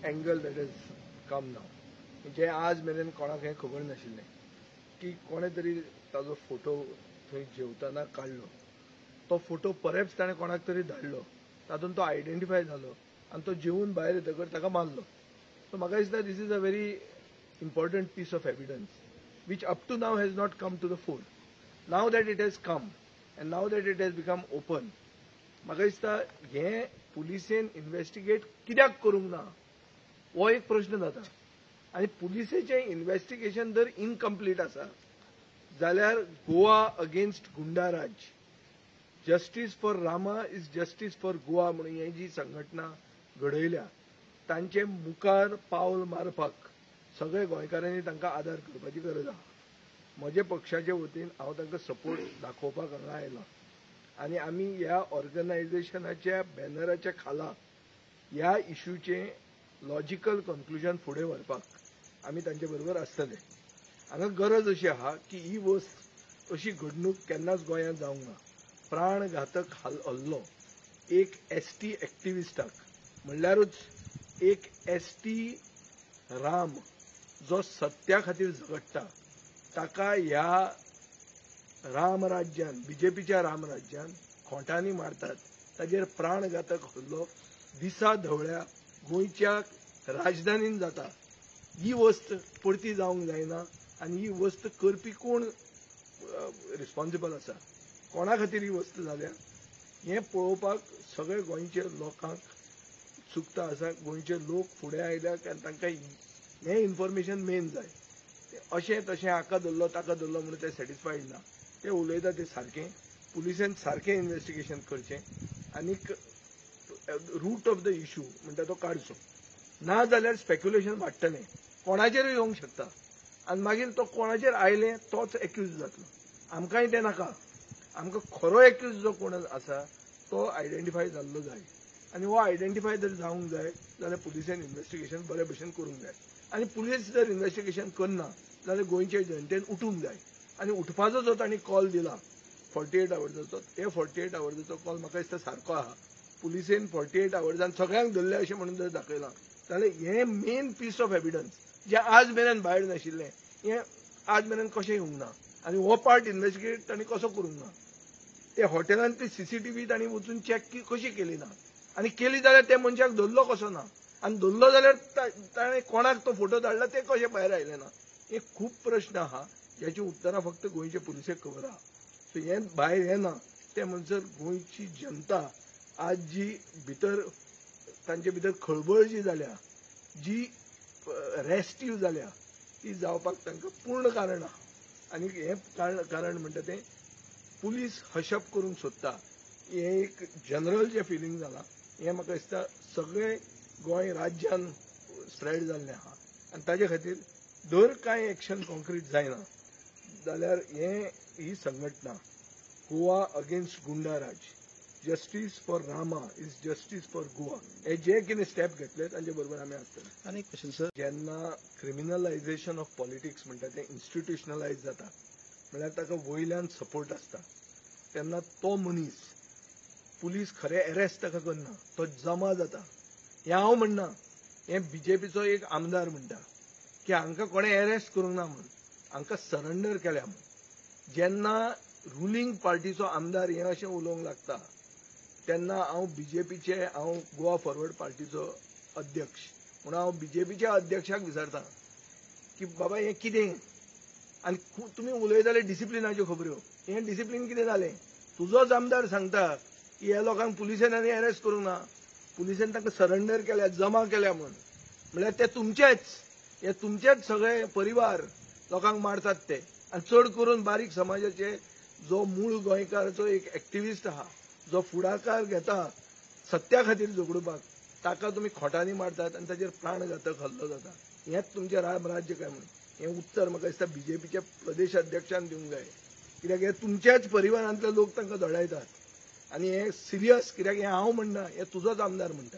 Angle that is come नाव जे आज मेरेन कोणाक हें खबर नाशिल्लें की कोणे तरी ताजो फोटो थंय जेवतना काडलो तो फोटो परहॅप्स ताणें कोणाक तरी धाडलो तातूंत तो आयडेंटिफाय जालो आनी तो जेवून भायर येतकर ताका मारलो सो म्हाका दिसता this is a very important piece of evidence which up to now has not come to the fore. Now that it has come and now that it has become open, म्हाका दिसता हें पुलिसेन investigate कित्याक करूंक ना हो एक प्रश्न जाता आनी पुलिसेचें इन्व्हेस्टिगेशन जर इनकम्प्लीट आसा जाल्यार Goa against goonda raj justice for Rama is justice for Goa म्हणून ही जी संघटना घडयल्या तांचे मुखार पावल मारपाक सगळे गोंयकारांनी तांकां आदार करपाची गरज आहा म्हजे पक्षाचे वतीन हांव तांकां सपोर्ट दाखोवपाक हांगा आयलां आनी आमी ह्या ऑर्गनायजेशनाच्या बॅनराच्या खाला ह्या इश्यूचें लॉजिकल कन्क्लुजन फुडें व्हरपाक आमी तांचे बरोबर आसतले हांगा गरज अशी आहा की ही वस्त अशी घडणूक केन्नाच गोंयांत जावंक ना प्राणघातक हल्लो एक एसटी एक्टिविस्टाक म्हणल्यारूच एक एसटी राम जो सत्या खातीर झगडटा ताका ह्या रामराज्यान बीजेपीच्या रामराज्यान खोंटांनी मारतात ताजेर प्राणघातक हल्लो दिसा ढवळ्या गोंयच्या राजधानीन जाता ही वस्त परती जावंक जायना आनी ही वस्त करपी कोण रिस्पॉन्सिबल आसा कोणा खातीर ही वस्त जाल्या हें पळोवपाक सगळे गोंयचे लोकांक उत्सुकता आसा गोंयचे लोक फुडें आयल्यात आनी तांकां हें इन्फॉर्मेशन मेन जाय अशें तशें हाका धरलो ताका धरलो म्हणून ते सॅटिस्फायड ना ते उलयता ते सारकें पुलिसेन सारकें इन्व्हेस्टिगेशन करचें आनीक रूट ऑफ द इश्यू म्हणटा तो काडचो ना जाल्यार स्पेक्युलेशन वाडटलें कोणाचेरूय येवंक शकता आनी मागीर तो कोणाचेर आयलें तोच एक्यूज जातलो आमकांय तें नाका आमकां खरो एक्यूज जो कोण आसा तो आयडेंटिफाय जाल्लो जाय आनी हो आयडेंटिफाय जर जावंक जाय जाल्यार पुलिसेन इन्व्हेस्टिगेशन बरे भशेन करूंक जाय आनी पुलीस जर इन्व्हेस्टिगेशन करना जाल्यार गोंयचे जनतेन उठूंक जाय आनी उठपाचो जो तांणी कॉल दिला 48 आवर्साचो हे 48 आवर्साचो कॉल म्हाका दिसता सारको आहा पुलिसेन 48 आवर्सान सगळ्यांक धरले अशें म्हणून जर दाखयलां जाल्यार हें मेन पीस ऑफ एविडन्स जें आज मेरेन भायर नाशिल्लें हें आज मेरेन कशें येवंक ना आनी हो पार्ट इन्व्हेस्टिगेट तांणी कसो करूंक ना ते हॉटेलांतली सीसीटीव्ही तांणी वचून चॅक कशी केली ना आनी केली जाल्यार त्या मनशाक धरलो कसो ना आनी धरलो जाल्यार ताणें कोणाक तो फोटो धाडला ते कशें भायर आयले ना हे खूब प्रश्न आहा ज्याची उत्तरां फक्त गोंयचे पुलिसेक खबर आहा सो हें भायर येना ते म्हणसर गोंयची जनता आज जी भितर तांचे भितर खळबळ जी जाल्या जी रेस्टिव जाल्या ती जावपाक तांकां पूर्ण कारण आहा आनी हें कारण म्हणटा तें पुलीस हशप करूंक सोदता हें एक जनरल जें फिलींग जालां हें म्हाका दिसता सगळे गोंय राज्यान स्प्रेड जाल्लें आहा आनी ताजे खातीर दर कांय एक्शन कॉन्क्रीट जायना जाल्यार ही संघटना Goa against goonda raj justice for Rama is justice for Goa हे जे कितें स्टेप घेतले तांचे बरोबर आमी आसतले आनी एक क्वेश्चन सर जेन्ना क्रिमिनलायझेशन ऑफ पॉलिटिक्स म्हणटा तें इन्स्टिट्युशनलायज जाता म्हळ्यार ताका वयल्यान सपोर्ट आसता तेन्ना तो मनीस पुलीस खरें अरेस्ट ताका करना तो जमा जाता हें हांव म्हणना हें बीजेपीचो एक आमदार म्हणटा की हांकां कोणें अरेस्ट करूंक ना म्हणून हांकां सरेंडर केल्या म्हणून जेन्ना रुलींग पार्टीचो आमदार हें अशें उलोवंक लागता तेन्ना हांव गोवा फॉरवर्ड पार्टीचो अध्यक्ष म्हणून हांव बीजेपीच्या अध्यक्षाक विचारतां की बाबा हें कितें आनी तुमी उलयताले डिसिप्लिनाच्यो खबऱ्यो हें डिसिप्लीन कितें जालें तुजोच आमदार सांगता की ह्या लोकांक पुलिसेन आनी अरेस्ट करूंक ना पुलिसेन तांकां सरेंडर केल्या जमा केल्या म्हणल्यार ते तुमचेच सगळे परिवार लोकांक मारतात ते आनी चड करून बारीक समाजाचे जो मूळ गोंयकाराचो एक एक्टिविस्ट आहा जो फुडाकार घेता सत्या खातीर झगडपाक ताका तुमी खोटांनी मारतात आनी ताजेर प्राणघातक हल्लो जाता हेंच तुमचें राज्य काय म्हणून हें उत्तर म्हाका दिसता बीजेपीच्या प्रदेश अध्यक्षान दिवंक जाय कित्याक हे तुमच्याच परिवारांतले लोक तांकां धडयतात आनी हें सिरियस कित्याक हें हांव म्हणना हें तुजोच आमदार म्हणटा